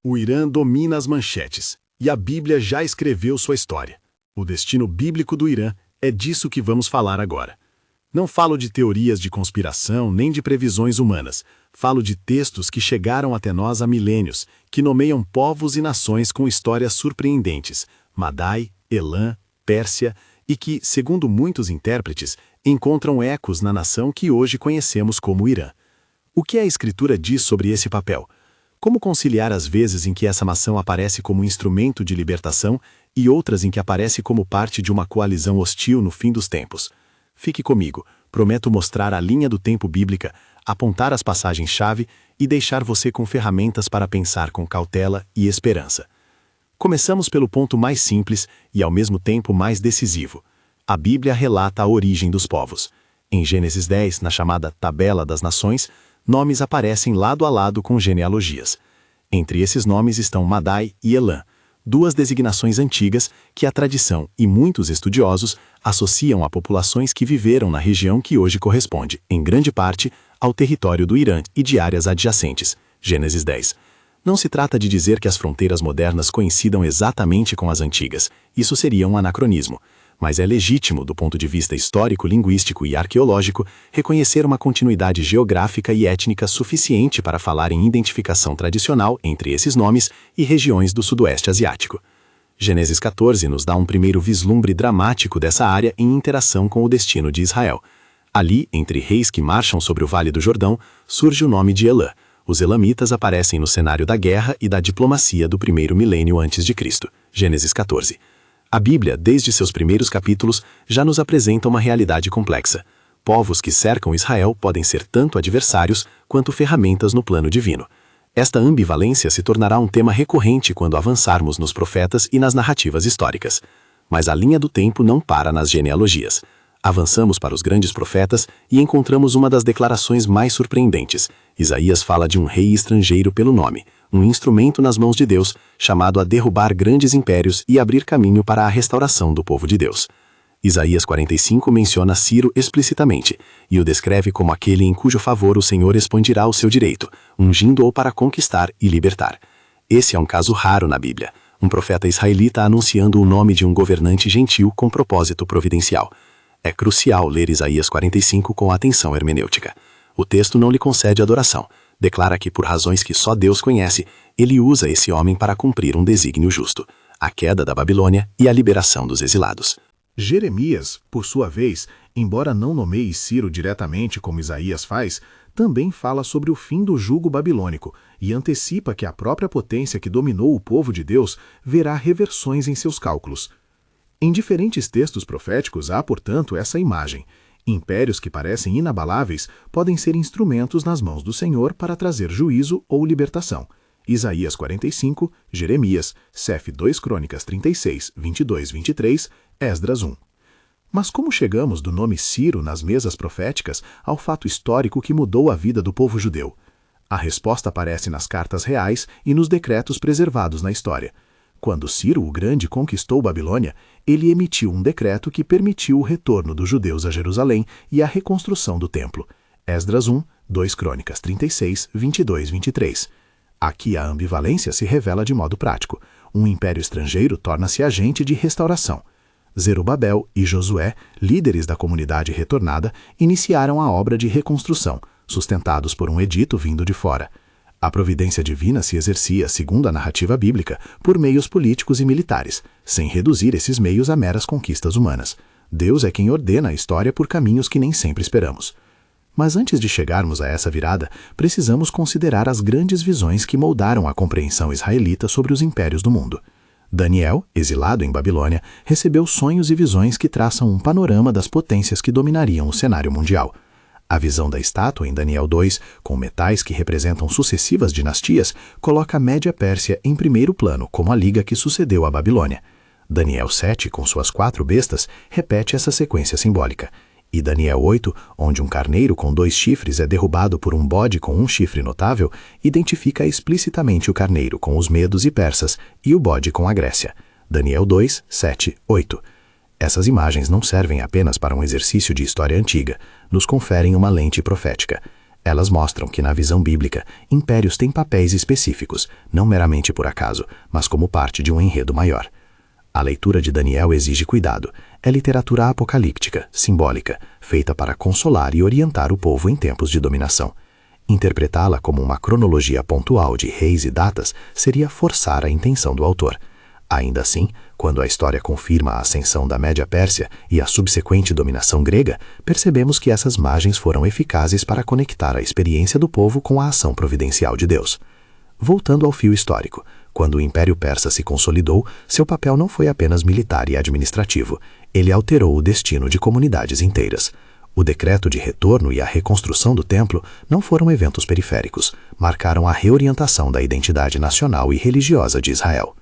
O Irã domina as manchetes, e a Bíblia já escreveu sua história. O destino bíblico do Irã é disso que vamos falar agora. Não falo de teorias de conspiração nem de previsões humanas. Falo de textos que chegaram até nós há milênios, que nomeiam povos e nações com histórias surpreendentes, Madai, Elã, Pérsia, e que, segundo muitos intérpretes, encontram ecos na nação que hoje conhecemos como Irã. O que a Escritura diz sobre esse papel? Como conciliar as vezes em que essa nação aparece como instrumento de libertação e outras em que aparece como parte de uma coalizão hostil no fim dos tempos? Fique comigo, prometo mostrar a linha do tempo bíblica, apontar as passagens-chave e deixar você com ferramentas para pensar com cautela e esperança. Começamos pelo ponto mais simples e ao mesmo tempo mais decisivo. A Bíblia relata a origem dos povos. Em Gênesis 10, na chamada Tabela das Nações, nomes aparecem lado a lado com genealogias. Entre esses nomes estão Madai e Elã, duas designações antigas que a tradição e muitos estudiosos associam a populações que viveram na região que hoje corresponde, em grande parte, ao território do Irã e de áreas adjacentes. Gênesis 10. Não se trata de dizer que as fronteiras modernas coincidam exatamente com as antigas. Isso seria um anacronismo. Mas é legítimo, do ponto de vista histórico, linguístico e arqueológico, reconhecer uma continuidade geográfica e étnica suficiente para falar em identificação tradicional entre esses nomes e regiões do Sudoeste Asiático. Gênesis 14 nos dá um primeiro vislumbre dramático dessa área em interação com o destino de Israel. Ali, entre reis que marcham sobre o Vale do Jordão, surge o nome de Elã. Os elamitas aparecem no cenário da guerra e da diplomacia do primeiro milênio antes de Cristo. Gênesis 14. A Bíblia, desde seus primeiros capítulos, já nos apresenta uma realidade complexa. Povos que cercam Israel podem ser tanto adversários quanto ferramentas no plano divino. Esta ambivalência se tornará um tema recorrente quando avançarmos nos profetas e nas narrativas históricas. Mas a linha do tempo não para nas genealogias. Avançamos para os grandes profetas e encontramos uma das declarações mais surpreendentes. Isaías fala de um rei estrangeiro pelo nome, um instrumento nas mãos de Deus, chamado a derrubar grandes impérios e abrir caminho para a restauração do povo de Deus. Isaías 45 menciona Ciro explicitamente, e o descreve como aquele em cujo favor o Senhor expandirá o seu direito, ungindo-o para conquistar e libertar. Esse é um caso raro na Bíblia, um profeta israelita anunciando o nome de um governante gentil com propósito providencial. É crucial ler Isaías 45 com atenção hermenêutica. O texto não lhe concede adoração. Declara que, por razões que só Deus conhece, ele usa esse homem para cumprir um desígnio justo, a queda da Babilônia e a liberação dos exilados. Jeremias, por sua vez, embora não nomeie Ciro diretamente como Isaías faz, também fala sobre o fim do jugo babilônico e antecipa que a própria potência que dominou o povo de Deus verá reversões em seus cálculos. Em diferentes textos proféticos há, portanto, essa imagem. Impérios que parecem inabaláveis podem ser instrumentos nas mãos do Senhor para trazer juízo ou libertação. Isaías 45, Jeremias, Sef 2 Crônicas 36, 22, 23, Esdras 1. Mas como chegamos do nome Ciro nas mesas proféticas ao fato histórico que mudou a vida do povo judeu? A resposta aparece nas cartas reais e nos decretos preservados na história. Quando Ciro o Grande conquistou Babilônia, ele emitiu um decreto que permitiu o retorno dos judeus a Jerusalém e a reconstrução do templo. Esdras 1, 2 Crônicas 36, 22, 23. Aqui a ambivalência se revela de modo prático. Um império estrangeiro torna-se agente de restauração. Zerubabel e Josué, líderes da comunidade retornada, iniciaram a obra de reconstrução, sustentados por um edito vindo de fora. A providência divina se exercia, segundo a narrativa bíblica, por meios políticos e militares, sem reduzir esses meios a meras conquistas humanas. Deus é quem ordena a história por caminhos que nem sempre esperamos. Mas antes de chegarmos a essa virada, precisamos considerar as grandes visões que moldaram a compreensão israelita sobre os impérios do mundo. Daniel, exilado em Babilônia, recebeu sonhos e visões que traçam um panorama das potências que dominariam o cenário mundial. A visão da estátua em Daniel 2, com metais que representam sucessivas dinastias, coloca a Média Pérsia em primeiro plano como a liga que sucedeu à Babilônia. Daniel 7, com suas 4 bestas, repete essa sequência simbólica. E Daniel 8, onde um carneiro com 2 chifres é derrubado por um bode com um chifre notável, identifica explicitamente o carneiro com os medos e persas e o bode com a Grécia. Daniel 2, 7, 8. Essas imagens não servem apenas para um exercício de história antiga, nos conferem uma lente profética. Elas mostram que, na visão bíblica, impérios têm papéis específicos, não meramente por acaso, mas como parte de um enredo maior. A leitura de Daniel exige cuidado. É literatura apocalíptica, simbólica, feita para consolar e orientar o povo em tempos de dominação. Interpretá-la como uma cronologia pontual de reis e datas seria forçar a intenção do autor. Ainda assim, quando a história confirma a ascensão da Média-Pérsia e a subsequente dominação grega, percebemos que essas margens foram eficazes para conectar a experiência do povo com a ação providencial de Deus. Voltando ao fio histórico, quando o Império Persa se consolidou, seu papel não foi apenas militar e administrativo, ele alterou o destino de comunidades inteiras. O decreto de retorno e a reconstrução do templo não foram eventos periféricos, marcaram a reorientação da identidade nacional e religiosa de Israel.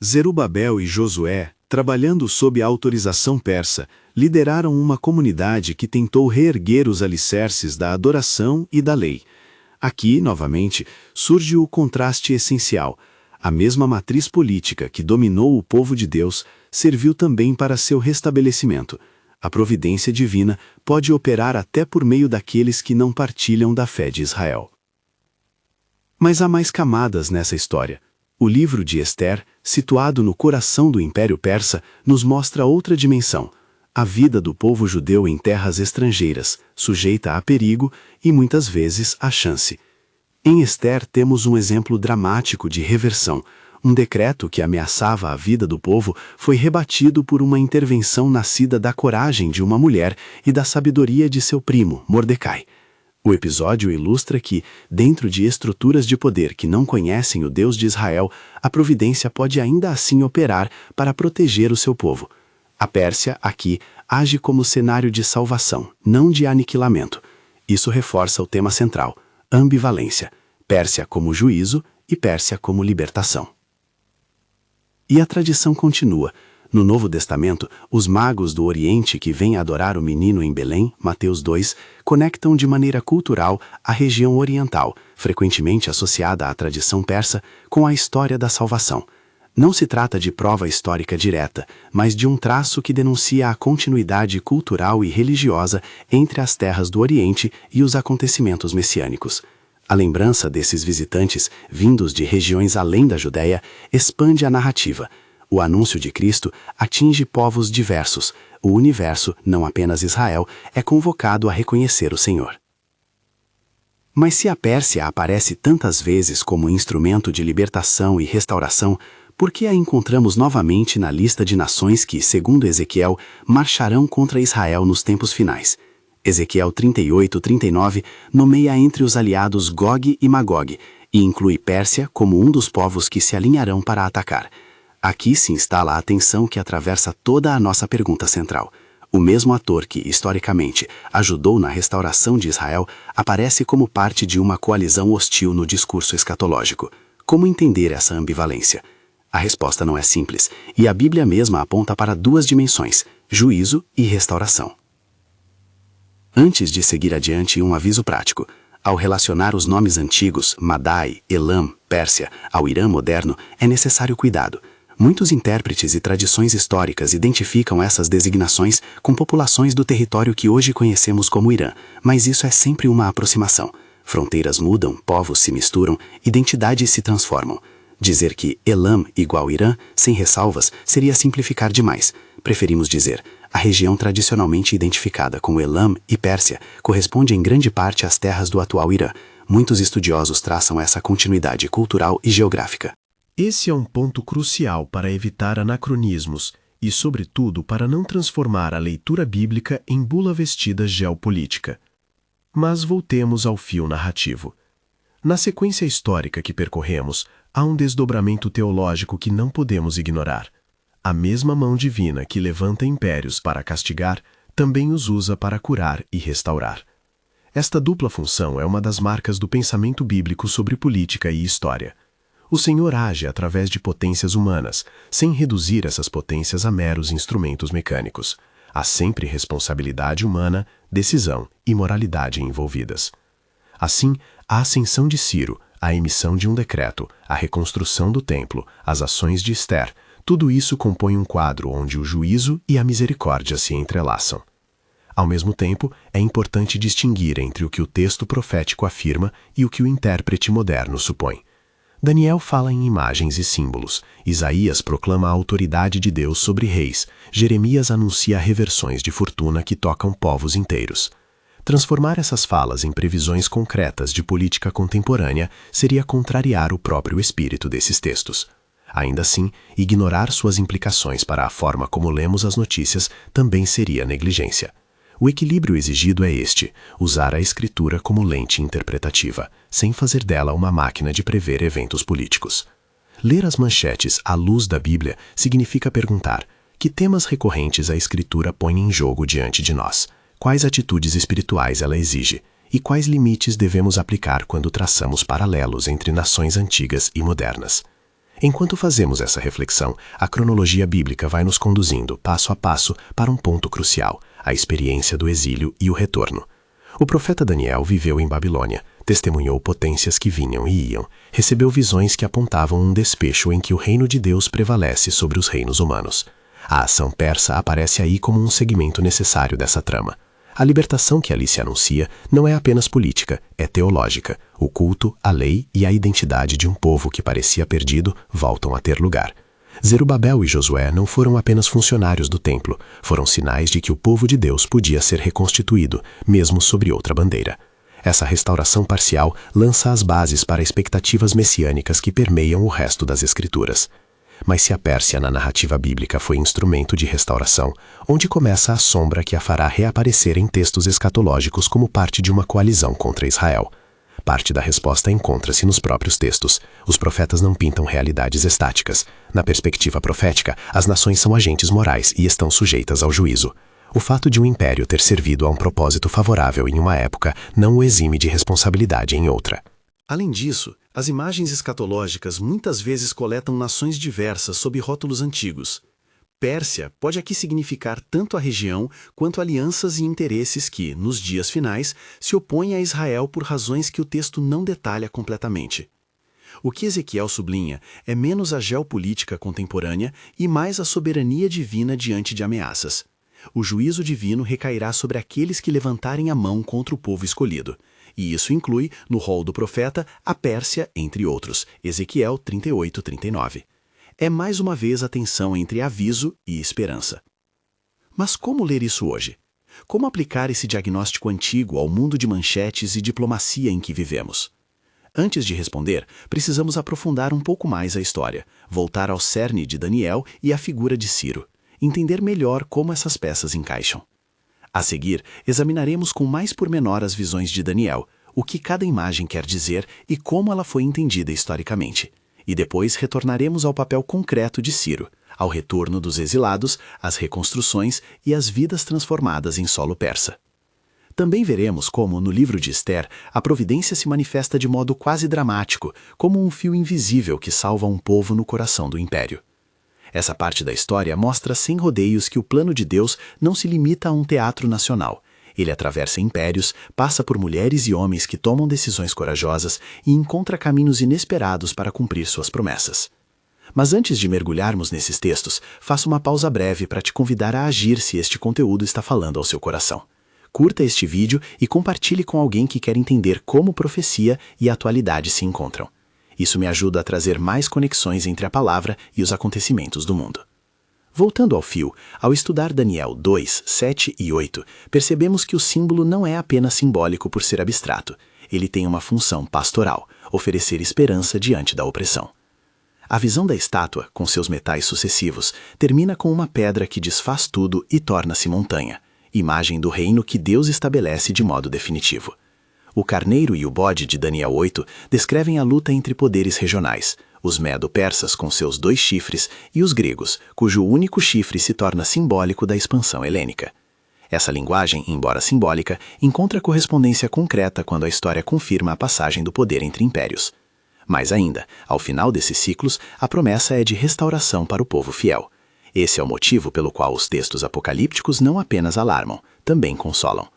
Zerubabel e Josué, trabalhando sob a autorização persa, lideraram uma comunidade que tentou reerguer os alicerces da adoração e da lei. Aqui, novamente, surge o contraste essencial. A mesma matriz política que dominou o povo de Deus serviu também para seu restabelecimento. A providência divina pode operar até por meio daqueles que não partilham da fé de Israel. Mas há mais camadas nessa história. O livro de Ester, situado no coração do Império Persa, nos mostra outra dimensão: a vida do povo judeu em terras estrangeiras, sujeita a perigo e, muitas vezes, a chance. Em Ester temos um exemplo dramático de reversão. Um decreto que ameaçava a vida do povo foi rebatido por uma intervenção nascida da coragem de uma mulher e da sabedoria de seu primo, Mordecai. O episódio ilustra que, dentro de estruturas de poder que não conhecem o Deus de Israel, a providência pode ainda assim operar para proteger o seu povo. A Pérsia, aqui, age como cenário de salvação, não de aniquilamento. Isso reforça o tema central: ambivalência. Pérsia como juízo e Pérsia como libertação. E a tradição continua. No Novo Testamento, os magos do Oriente que vêm adorar o menino em Belém, Mateus 2, conectam de maneira cultural a região oriental, frequentemente associada à tradição persa, com a história da salvação. Não se trata de prova histórica direta, mas de um traço que denuncia a continuidade cultural e religiosa entre as terras do Oriente e os acontecimentos messiânicos. A lembrança desses visitantes, vindos de regiões além da Judéia, expande a narrativa. O anúncio de Cristo atinge povos diversos. O universo, não apenas Israel, é convocado a reconhecer o Senhor. Mas se a Pérsia aparece tantas vezes como instrumento de libertação e restauração, por que a encontramos novamente na lista de nações que, segundo Ezequiel, marcharão contra Israel nos tempos finais? Ezequiel 38:39 nomeia entre os aliados Gog e Magog e inclui Pérsia como um dos povos que se alinharão para atacar. Aqui se instala a tensão que atravessa toda a nossa pergunta central. O mesmo ator que, historicamente, ajudou na restauração de Israel aparece como parte de uma coalizão hostil no discurso escatológico. Como entender essa ambivalência? A resposta não é simples, e a Bíblia mesma aponta para duas dimensões: juízo e restauração. Antes de seguir adiante, um aviso prático. Ao relacionar os nomes antigos, Madai, Elam, Pérsia, ao Irã moderno, é necessário cuidado. Muitos intérpretes e tradições históricas identificam essas designações com populações do território que hoje conhecemos como Irã, mas isso é sempre uma aproximação. Fronteiras mudam, povos se misturam, identidades se transformam. Dizer que Elam igual Irã, sem ressalvas, seria simplificar demais. Preferimos dizer: a região tradicionalmente identificada com Elam e Pérsia corresponde em grande parte às terras do atual Irã. Muitos estudiosos traçam essa continuidade cultural e geográfica. Esse é um ponto crucial para evitar anacronismos e, sobretudo, para não transformar a leitura bíblica em bula vestida geopolítica. Mas voltemos ao fio narrativo. Na sequência histórica que percorremos, há um desdobramento teológico que não podemos ignorar. A mesma mão divina que levanta impérios para castigar, também os usa para curar e restaurar. Esta dupla função é uma das marcas do pensamento bíblico sobre política e história. O Senhor age através de potências humanas, sem reduzir essas potências a meros instrumentos mecânicos. Há sempre responsabilidade humana, decisão e moralidade envolvidas. Assim, a ascensão de Ciro, a emissão de um decreto, a reconstrução do templo, as ações de Ester, tudo isso compõe um quadro onde o juízo e a misericórdia se entrelaçam. Ao mesmo tempo, é importante distinguir entre o que o texto profético afirma e o que o intérprete moderno supõe. Daniel fala em imagens e símbolos, Isaías proclama a autoridade de Deus sobre reis, Jeremias anuncia reversões de fortuna que tocam povos inteiros. Transformar essas falas em previsões concretas de política contemporânea seria contrariar o próprio espírito desses textos. Ainda assim, ignorar suas implicações para a forma como lemos as notícias também seria negligência. O equilíbrio exigido é este: usar a escritura como lente interpretativa, sem fazer dela uma máquina de prever eventos políticos. Ler as manchetes à luz da Bíblia significa perguntar: que temas recorrentes a escritura põe em jogo diante de nós? Quais atitudes espirituais ela exige? E quais limites devemos aplicar quando traçamos paralelos entre nações antigas e modernas? Enquanto fazemos essa reflexão, a cronologia bíblica vai nos conduzindo, passo a passo, para um ponto crucial: a experiência do exílio e o retorno. O profeta Daniel viveu em Babilônia, testemunhou potências que vinham e iam, recebeu visões que apontavam um desfecho em que o reino de Deus prevalece sobre os reinos humanos. A ação persa aparece aí como um segmento necessário dessa trama. A libertação que ali se anuncia não é apenas política, é teológica. O culto, a lei e a identidade de um povo que parecia perdido voltam a ter lugar. Zerubabel e Josué não foram apenas funcionários do templo, foram sinais de que o povo de Deus podia ser reconstituído, mesmo sob outra bandeira. Essa restauração parcial lança as bases para expectativas messiânicas que permeiam o resto das Escrituras. Mas se a Pérsia na narrativa bíblica foi instrumento de restauração, onde começa a sombra que a fará reaparecer em textos escatológicos como parte de uma coalizão contra Israel? Parte da resposta encontra-se nos próprios textos. Os profetas não pintam realidades estáticas. Na perspectiva profética, as nações são agentes morais e estão sujeitas ao juízo. O fato de um império ter servido a um propósito favorável em uma época não o exime de responsabilidade em outra. Além disso, as imagens escatológicas muitas vezes coletam nações diversas sob rótulos antigos. Pérsia pode aqui significar tanto a região quanto alianças e interesses que, nos dias finais, se opõem a Israel por razões que o texto não detalha completamente. O que Ezequiel sublinha é menos a geopolítica contemporânea e mais a soberania divina diante de ameaças. O juízo divino recairá sobre aqueles que levantarem a mão contra o povo escolhido. E isso inclui, no rol do profeta, a Pérsia, entre outros, Ezequiel 38-39. É mais uma vez a tensão entre aviso e esperança. Mas como ler isso hoje? Como aplicar esse diagnóstico antigo ao mundo de manchetes e diplomacia em que vivemos? Antes de responder, precisamos aprofundar um pouco mais a história, voltar ao cerne de Daniel e à figura de Ciro, entender melhor como essas peças encaixam. A seguir, examinaremos com mais pormenor as visões de Daniel, o que cada imagem quer dizer e como ela foi entendida historicamente. E depois retornaremos ao papel concreto de Ciro, ao retorno dos exilados, às reconstruções e às vidas transformadas em solo persa. Também veremos como, no livro de Ester, a providência se manifesta de modo quase dramático, como um fio invisível que salva um povo no coração do império. Essa parte da história mostra sem rodeios que o plano de Deus não se limita a um teatro nacional. Ele atravessa impérios, passa por mulheres e homens que tomam decisões corajosas e encontra caminhos inesperados para cumprir suas promessas. Mas antes de mergulharmos nesses textos, faço uma pausa breve para te convidar a agir se este conteúdo está falando ao seu coração. Curta este vídeo e compartilhe com alguém que quer entender como profecia e atualidade se encontram. Isso me ajuda a trazer mais conexões entre a palavra e os acontecimentos do mundo. Voltando ao fio, ao estudar Daniel 2, 7 e 8, percebemos que o símbolo não é apenas simbólico por ser abstrato. Ele tem uma função pastoral, oferecer esperança diante da opressão. A visão da estátua, com seus metais sucessivos, termina com uma pedra que desfaz tudo e torna-se montanha, imagem do reino que Deus estabelece de modo definitivo. O carneiro e o bode de Daniel 8 descrevem a luta entre poderes regionais, os medo-persas com seus 2 chifres e os gregos, cujo único chifre se torna simbólico da expansão helênica. Essa linguagem, embora simbólica, encontra correspondência concreta quando a história confirma a passagem do poder entre impérios. Mais ainda, ao final desses ciclos, a promessa é de restauração para o povo fiel. Esse é o motivo pelo qual os textos apocalípticos não apenas alarmam, também consolam.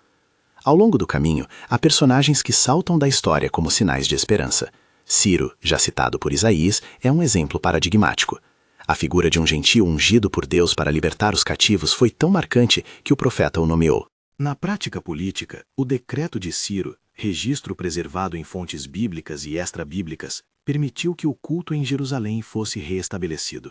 Ao longo do caminho, há personagens que saltam da história como sinais de esperança. Ciro, já citado por Isaías, é um exemplo paradigmático. A figura de um gentio ungido por Deus para libertar os cativos foi tão marcante que o profeta o nomeou Na prática política, o decreto de Ciro, registro preservado em fontes bíblicas e extra-bíblicas, permitiu que o culto em Jerusalém fosse reestabelecido.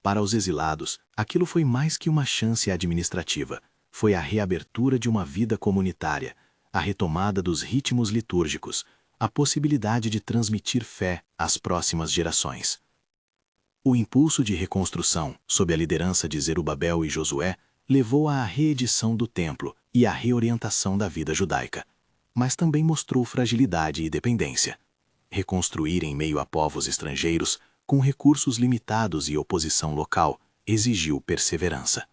Para os exilados, aquilo foi mais que uma chance administrativa, foi a reabertura de uma vida comunitária, a retomada dos ritmos litúrgicos, a possibilidade de transmitir fé às próximas gerações. O impulso de reconstrução, sob a liderança de Zerubabel e Josué, levou à reedição do templo e à reorientação da vida judaica, mas também mostrou fragilidade e dependência. Reconstruir em meio a povos estrangeiros, com recursos limitados e oposição local, exigiu perseverança.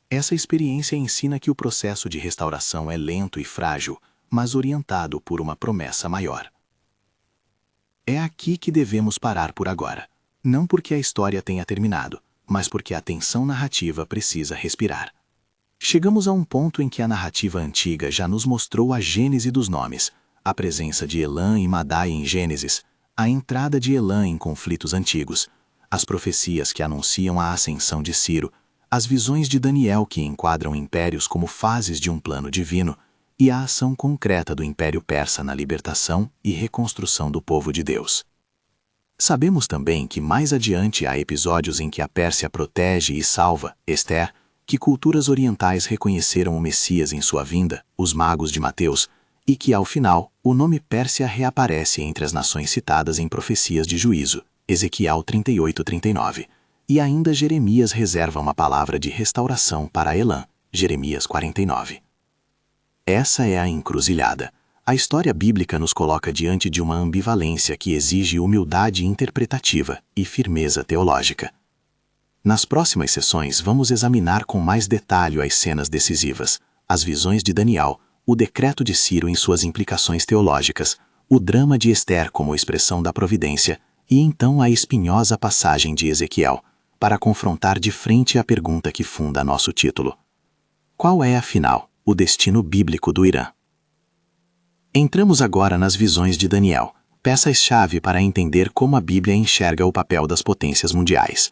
Essa experiência ensina que o processo de restauração é lento e frágil, mas orientado por uma promessa maior. É aqui que devemos parar por agora, não porque a história tenha terminado, mas porque a tensão narrativa precisa respirar. Chegamos a um ponto em que a narrativa antiga já nos mostrou a gênese dos nomes, a presença de Elã e Madai em Gênesis, a entrada de Elã em conflitos antigos, as profecias que anunciam a ascensão de Ciro, as visões de Daniel que enquadram impérios como fases de um plano divino e a ação concreta do Império Persa na libertação e reconstrução do povo de Deus. Sabemos também que mais adiante há episódios em que a Pérsia protege e salva, Esther, que culturas orientais reconheceram o Messias em sua vinda, os magos de Mateus, e que, ao final, o nome Pérsia reaparece entre as nações citadas em profecias de juízo, Ezequiel 38:39, e ainda Jeremias reserva uma palavra de restauração para Elã, Jeremias 49. Essa é a encruzilhada. A história bíblica nos coloca diante de uma ambivalência que exige humildade interpretativa e firmeza teológica. Nas próximas sessões vamos examinar com mais detalhe as cenas decisivas, as visões de Daniel, o decreto de Ciro em suas implicações teológicas, o drama de Esther como expressão da providência e então a espinhosa passagem de Ezequiel, para confrontar de frente a pergunta que funda nosso título. Qual é, afinal, o destino bíblico do Irã? Entramos agora nas visões de Daniel, peças-chave para entender como a Bíblia enxerga o papel das potências mundiais.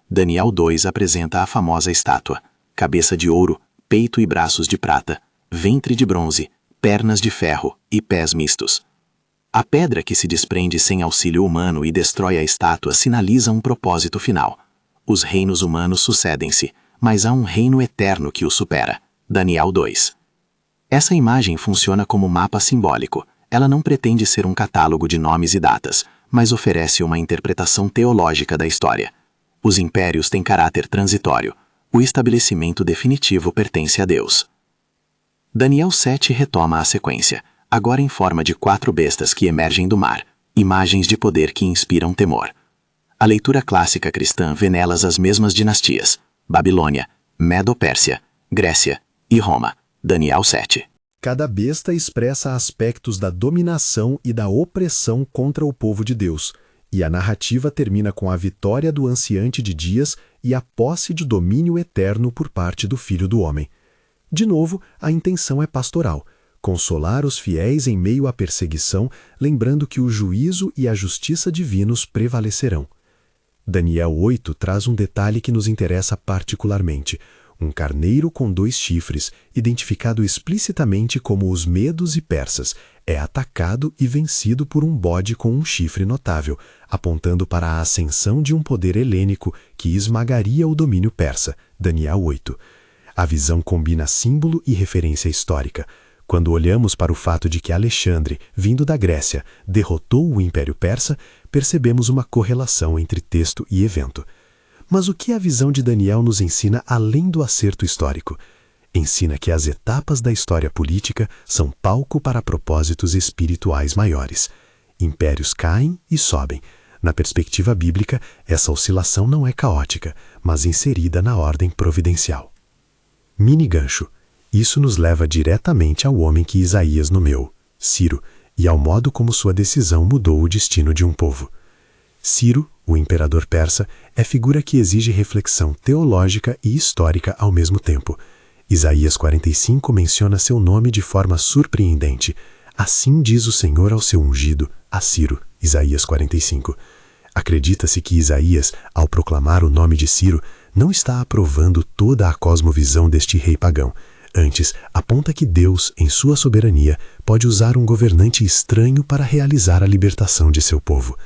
Daniel 2 apresenta a famosa estátua, cabeça de ouro, peito e braços de prata, ventre de bronze, pernas de ferro e pés mistos. A pedra que se desprende sem auxílio humano e destrói a estátua sinaliza um propósito final. Os reinos humanos sucedem-se, mas há um reino eterno que o supera. Daniel 2. Essa imagem funciona como mapa simbólico. Ela não pretende ser um catálogo de nomes e datas, mas oferece uma interpretação teológica da história. Os impérios têm caráter transitório. O estabelecimento definitivo pertence a Deus. Daniel 7 retoma a sequência, agora em forma de 4 bestas que emergem do mar, imagens de poder que inspiram temor. A leitura clássica cristã vê nelas as mesmas dinastias: Babilônia, Medo-Pérsia, Grécia e Roma. Daniel 7. Cada besta expressa aspectos da dominação e da opressão contra o povo de Deus, e a narrativa termina com a vitória do anciante de dias e a posse de domínio eterno por parte do Filho do Homem. De novo, a intenção é pastoral, consolar os fiéis em meio à perseguição, lembrando que o juízo e a justiça divinos prevalecerão. Daniel 8 traz um detalhe que nos interessa particularmente: um carneiro com 2 chifres, identificado explicitamente como os medos e persas, é atacado e vencido por um bode com um chifre notável, apontando para a ascensão de um poder helênico que esmagaria o domínio persa. Daniel 8. A visão combina símbolo e referência histórica. Quando olhamos para o fato de que Alexandre, vindo da Grécia, derrotou o Império Persa, percebemos uma correlação entre texto e evento. Mas o que a visão de Daniel nos ensina além do acerto histórico? Ensina que as etapas da história política são palco para propósitos espirituais maiores. Impérios caem e sobem. Na perspectiva bíblica, essa oscilação não é caótica, mas inserida na ordem providencial. Mini gancho. Isso nos leva diretamente ao homem que Isaías nomeou, Ciro, e ao modo como sua decisão mudou o destino de um povo. Ciro, o imperador persa, é figura que exige reflexão teológica e histórica ao mesmo tempo. Isaías 45 menciona seu nome de forma surpreendente. Assim diz o Senhor ao seu ungido, a Ciro. Isaías 45. Acredita-se que Isaías, ao proclamar o nome de Ciro, não está aprovando toda a cosmovisão deste rei pagão. Antes, aponta que Deus, em sua soberania, pode usar um governante estranho para realizar a libertação de seu povo.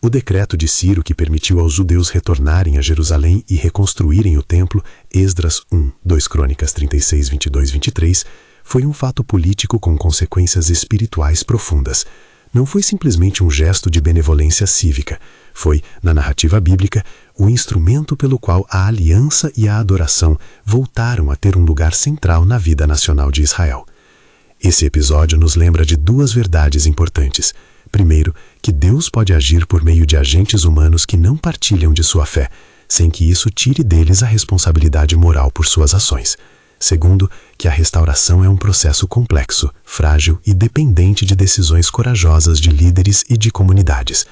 O decreto de Ciro que permitiu aos judeus retornarem a Jerusalém e reconstruírem o templo, Esdras 1, 2 Crônicas 36, 22, 23, foi um fato político com consequências espirituais profundas. Não foi simplesmente um gesto de benevolência cívica. Foi, na narrativa bíblica, o instrumento pelo qual a aliança e a adoração voltaram a ter um lugar central na vida nacional de Israel. Esse episódio nos lembra de duas verdades importantes. Primeiro, que Deus pode agir por meio de agentes humanos que não partilham de sua fé, sem que isso tire deles a responsabilidade moral por suas ações. Segundo, que a restauração é um processo complexo, frágil e dependente de decisões corajosas de líderes e de comunidades.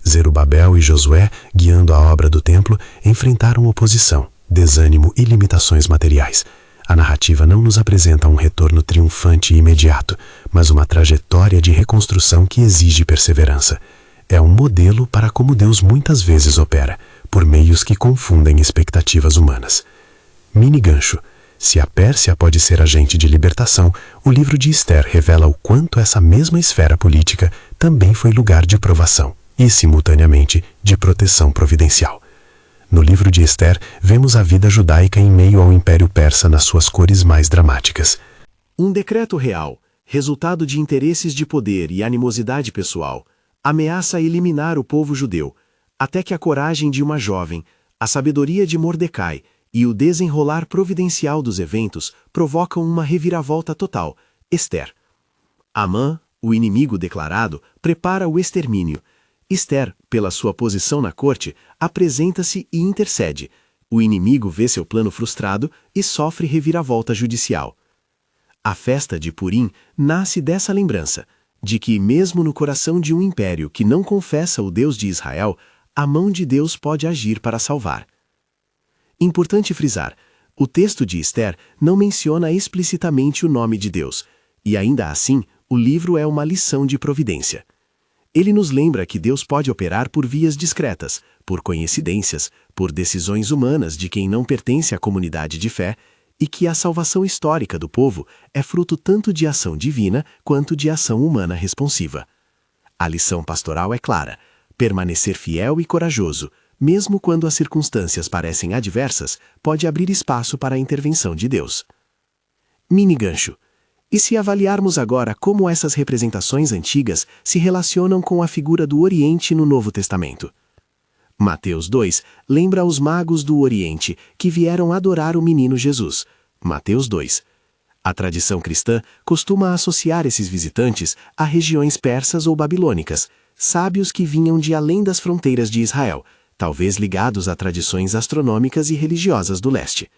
Zerubabel e Josué, guiando a obra do templo, enfrentaram oposição, desânimo e limitações materiais. A narrativa não nos apresenta um retorno triunfante e imediato, mas uma trajetória de reconstrução que exige perseverança. É um modelo para como Deus muitas vezes opera, por meios que confundem expectativas humanas. Mini gancho. Se a Pérsia pode ser agente de libertação, o livro de Ester revela o quanto essa mesma esfera política também foi lugar de provação e, simultaneamente, de proteção providencial. No livro de Ester, vemos a vida judaica em meio ao Império Persa nas suas cores mais dramáticas. Um decreto real, resultado de interesses de poder e animosidade pessoal, ameaça eliminar o povo judeu, até que a coragem de uma jovem, a sabedoria de Mordecai e o desenrolar providencial dos eventos provocam uma reviravolta total. Ester. Amã, o inimigo declarado, prepara o extermínio. Ester, pela sua posição na corte, apresenta-se e intercede. O inimigo vê seu plano frustrado e sofre reviravolta judicial. A festa de Purim nasce dessa lembrança, de que mesmo no coração de um império que não confessa o Deus de Israel, a mão de Deus pode agir para salvar. Importante frisar, o texto de Ester não menciona explicitamente o nome de Deus, e ainda assim, o livro é uma lição de providência. Ele nos lembra que Deus pode operar por vias discretas, por coincidências, por decisões humanas de quem não pertence à comunidade de fé, e que a salvação histórica do povo é fruto tanto de ação divina quanto de ação humana responsiva. A lição pastoral é clara: permanecer fiel e corajoso, mesmo quando as circunstâncias parecem adversas, pode abrir espaço para a intervenção de Deus. Mini gancho. E se avaliarmos agora como essas representações antigas se relacionam com a figura do Oriente no Novo Testamento? Mateus 2 lembra os magos do Oriente que vieram adorar o menino Jesus. Mateus 2. A tradição cristã costuma associar esses visitantes a regiões persas ou babilônicas, sábios que vinham de além das fronteiras de Israel, talvez ligados a tradições astronômicas e religiosas do leste.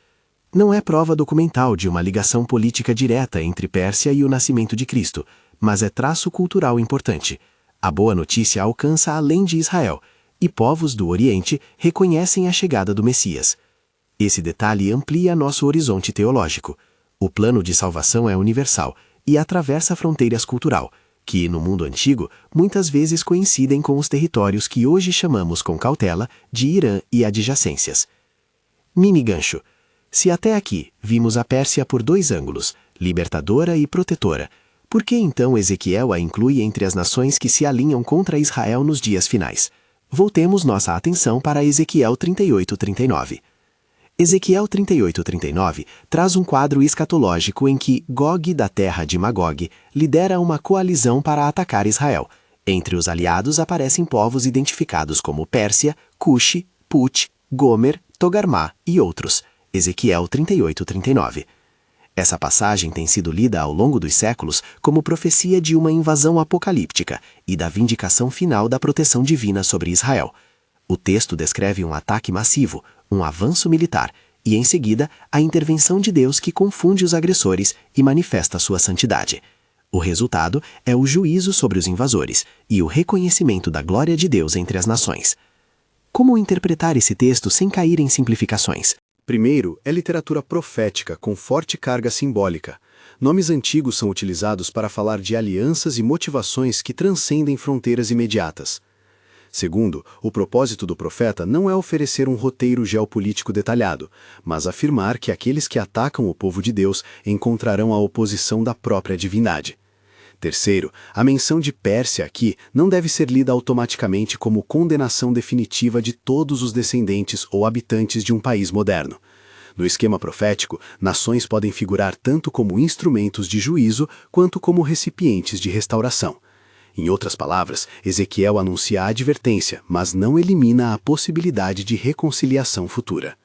Não é prova documental de uma ligação política direta entre Pérsia e o nascimento de Cristo, mas é traço cultural importante. A boa notícia alcança além de Israel, e povos do Oriente reconhecem a chegada do Messias. Esse detalhe amplia nosso horizonte teológico. O plano de salvação é universal e atravessa fronteiras cultural, que, no mundo antigo, muitas vezes coincidem com os territórios que hoje chamamos com cautela de Irã e adjacências. Mini gancho. Se até aqui vimos a Pérsia por dois ângulos, libertadora e protetora, por que então Ezequiel a inclui entre as nações que se alinham contra Israel nos dias finais? Voltemos nossa atenção para Ezequiel 38:39. Ezequiel 38:39 traz um quadro escatológico em que Gog da terra de Magog lidera uma coalizão para atacar Israel. Entre os aliados aparecem povos identificados como Pérsia, Cuxi, Put, Gomer, Togarmá e outros. Ezequiel 38:39. Essa passagem tem sido lida ao longo dos séculos como profecia de uma invasão apocalíptica e da vindicação final da proteção divina sobre Israel. O texto descreve um ataque massivo, um avanço militar, e em seguida a intervenção de Deus que confunde os agressores e manifesta sua santidade. O resultado é o juízo sobre os invasores e o reconhecimento da glória de Deus entre as nações. Como interpretar esse texto sem cair em simplificações? Primeiro, é literatura profética com forte carga simbólica. Nomes antigos são utilizados para falar de alianças e motivações que transcendem fronteiras imediatas. Segundo, o propósito do profeta não é oferecer um roteiro geopolítico detalhado, mas afirmar que aqueles que atacam o povo de Deus encontrarão a oposição da própria divindade. Terceiro, a menção de Pérsia aqui não deve ser lida automaticamente como condenação definitiva de todos os descendentes ou habitantes de um país moderno. No esquema profético, nações podem figurar tanto como instrumentos de juízo quanto como recipientes de restauração. Em outras palavras, Ezequiel anuncia a advertência, mas não elimina a possibilidade de reconciliação futura.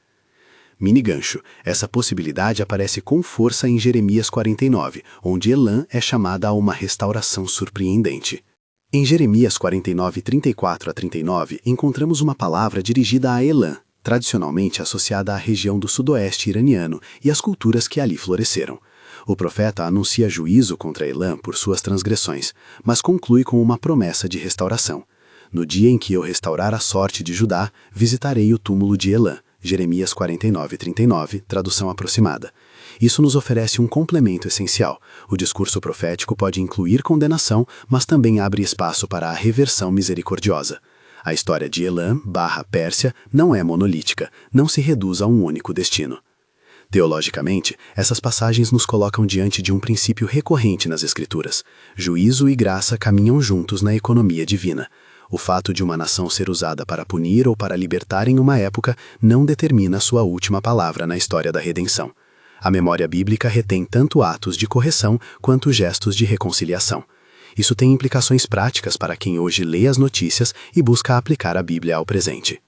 Mini gancho. Essa possibilidade aparece com força em Jeremias 49, onde Elã é chamada a uma restauração surpreendente. Em Jeremias 49, 34 a 39, encontramos uma palavra dirigida a Elã, tradicionalmente associada à região do sudoeste iraniano e às culturas que ali floresceram. O profeta anuncia juízo contra Elã por suas transgressões, mas conclui com uma promessa de restauração. No dia em que eu restaurar a sorte de Judá, visitarei o túmulo de Elã. Jeremias 49, 39, tradução aproximada. Isso nos oferece um complemento essencial. O discurso profético pode incluir condenação, mas também abre espaço para a reversão misericordiosa. A história de Elã/Pérsia não é monolítica, não se reduz a um único destino. Teologicamente, essas passagens nos colocam diante de um princípio recorrente nas Escrituras. Juízo e graça caminham juntos na economia divina. O fato de uma nação ser usada para punir ou para libertar em uma época não determina sua última palavra na história da redenção. A memória bíblica retém tanto atos de correção quanto gestos de reconciliação. Isso tem implicações práticas para quem hoje lê as notícias e busca aplicar a Bíblia ao presente.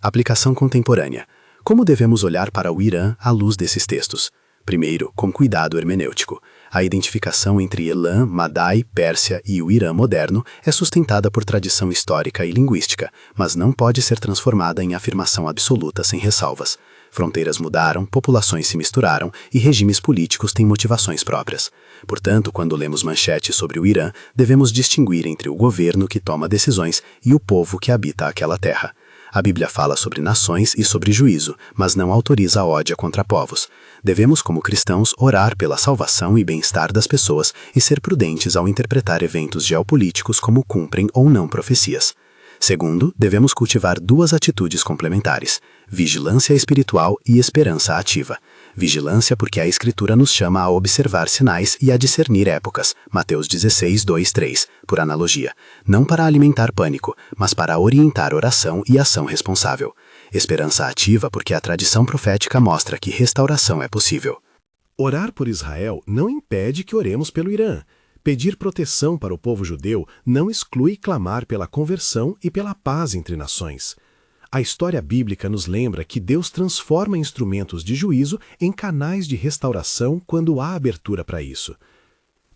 Aplicação contemporânea. Como devemos olhar para o Irã à luz desses textos? Primeiro, com cuidado hermenêutico. A identificação entre Elã, Madai, Pérsia e o Irã moderno é sustentada por tradição histórica e linguística, mas não pode ser transformada em afirmação absoluta sem ressalvas. Fronteiras mudaram, populações se misturaram e regimes políticos têm motivações próprias. Portanto, quando lemos manchetes sobre o Irã, devemos distinguir entre o governo que toma decisões e o povo que habita aquela terra. A Bíblia fala sobre nações e sobre juízo, mas não autoriza a ódio contra povos. Devemos, como cristãos, orar pela salvação e bem-estar das pessoas e ser prudentes ao interpretar eventos geopolíticos como cumprem ou não profecias. Segundo, devemos cultivar duas atitudes complementares: vigilância espiritual e esperança ativa. Vigilância porque a Escritura nos chama a observar sinais e a discernir épocas, Mateus 16, 2, 3, por analogia, não para alimentar pânico, mas para orientar oração e ação responsável. Esperança ativa porque a tradição profética mostra que restauração é possível. Orar por Israel não impede que oremos pelo Irã. Pedir proteção para o povo judeu não exclui clamar pela conversão e pela paz entre nações. A história bíblica nos lembra que Deus transforma instrumentos de juízo em canais de restauração quando há abertura para isso.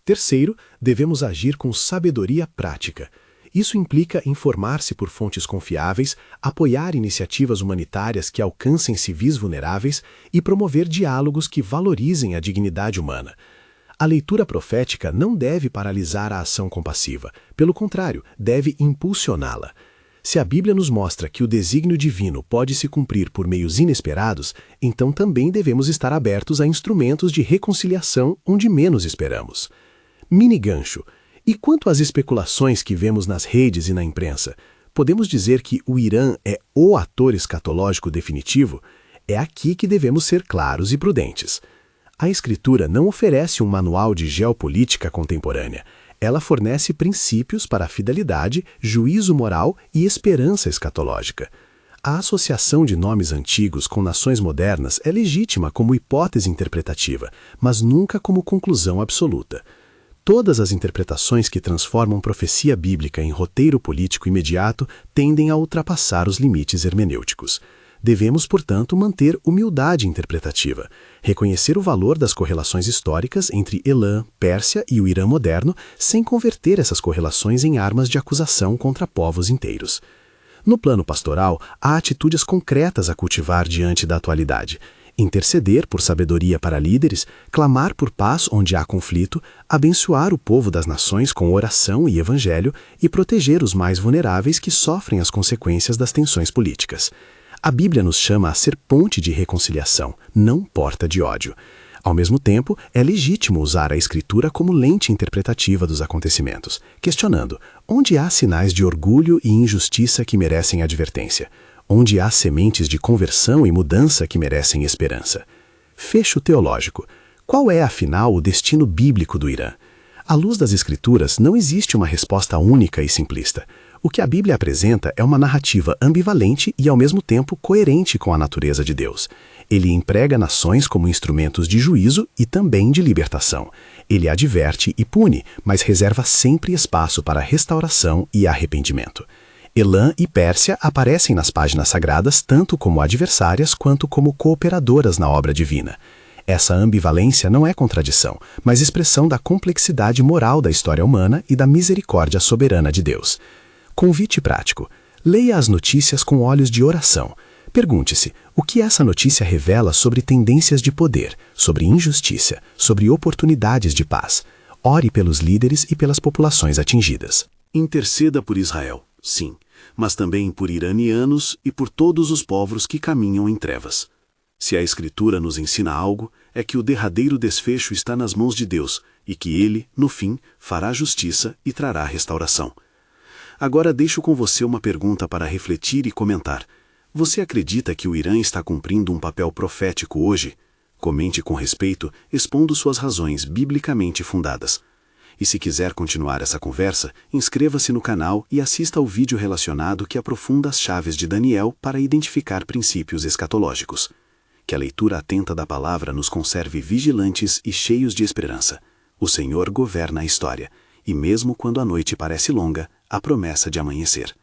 Terceiro, devemos agir com sabedoria prática. Isso implica informar-se por fontes confiáveis, apoiar iniciativas humanitárias que alcancem civis vulneráveis e promover diálogos que valorizem a dignidade humana. A leitura profética não deve paralisar a ação compassiva, pelo contrário, deve impulsioná-la. Se a Bíblia nos mostra que o desígnio divino pode se cumprir por meios inesperados, então também devemos estar abertos a instrumentos de reconciliação onde menos esperamos. Mini gancho. E quanto às especulações que vemos nas redes e na imprensa, podemos dizer que o Irã é o ator escatológico definitivo? É aqui que devemos ser claros e prudentes. A Escritura não oferece um manual de geopolítica contemporânea. Ela fornece princípios para a fidelidade, juízo moral e esperança escatológica. A associação de nomes antigos com nações modernas é legítima como hipótese interpretativa, mas nunca como conclusão absoluta. Todas as interpretações que transformam profecia bíblica em roteiro político imediato tendem a ultrapassar os limites hermenêuticos. Devemos, portanto, manter humildade interpretativa, reconhecer o valor das correlações históricas entre Elã, Pérsia e o Irã moderno, sem converter essas correlações em armas de acusação contra povos inteiros. No plano pastoral, há atitudes concretas a cultivar diante da atualidade: interceder por sabedoria para líderes, clamar por paz onde há conflito, abençoar o povo das nações com oração e evangelho e proteger os mais vulneráveis que sofrem as consequências das tensões políticas. A Bíblia nos chama a ser ponte de reconciliação, não porta de ódio. Ao mesmo tempo, é legítimo usar a Escritura como lente interpretativa dos acontecimentos, questionando onde há sinais de orgulho e injustiça que merecem advertência, onde há sementes de conversão e mudança que merecem esperança. Fecho teológico. Qual é, afinal, o destino bíblico do Irã? À luz das Escrituras, não existe uma resposta única e simplista. O que a Bíblia apresenta é uma narrativa ambivalente e, ao mesmo tempo, coerente com a natureza de Deus. Ele emprega nações como instrumentos de juízo e também de libertação. Ele adverte e pune, mas reserva sempre espaço para restauração e arrependimento. Elã e Pérsia aparecem nas páginas sagradas tanto como adversárias quanto como cooperadoras na obra divina. Essa ambivalência não é contradição, mas expressão da complexidade moral da história humana e da misericórdia soberana de Deus. Convite prático. Leia as notícias com olhos de oração. Pergunte-se, o que essa notícia revela sobre tendências de poder, sobre injustiça, sobre oportunidades de paz? Ore pelos líderes e pelas populações atingidas. Interceda por Israel, sim, mas também por iranianos e por todos os povos que caminham em trevas. Se a Escritura nos ensina algo, é que o derradeiro desfecho está nas mãos de Deus e que Ele, no fim, fará justiça e trará restauração. Agora deixo com você uma pergunta para refletir e comentar. Você acredita que o Irã está cumprindo um papel profético hoje? Comente com respeito, expondo suas razões biblicamente fundadas. E se quiser continuar essa conversa, inscreva-se no canal e assista ao vídeo relacionado que aprofunda as chaves de Daniel para identificar princípios escatológicos. Que a leitura atenta da palavra nos conserve vigilantes e cheios de esperança. O Senhor governa a história, e mesmo quando a noite parece longa, há promessa de amanhecer.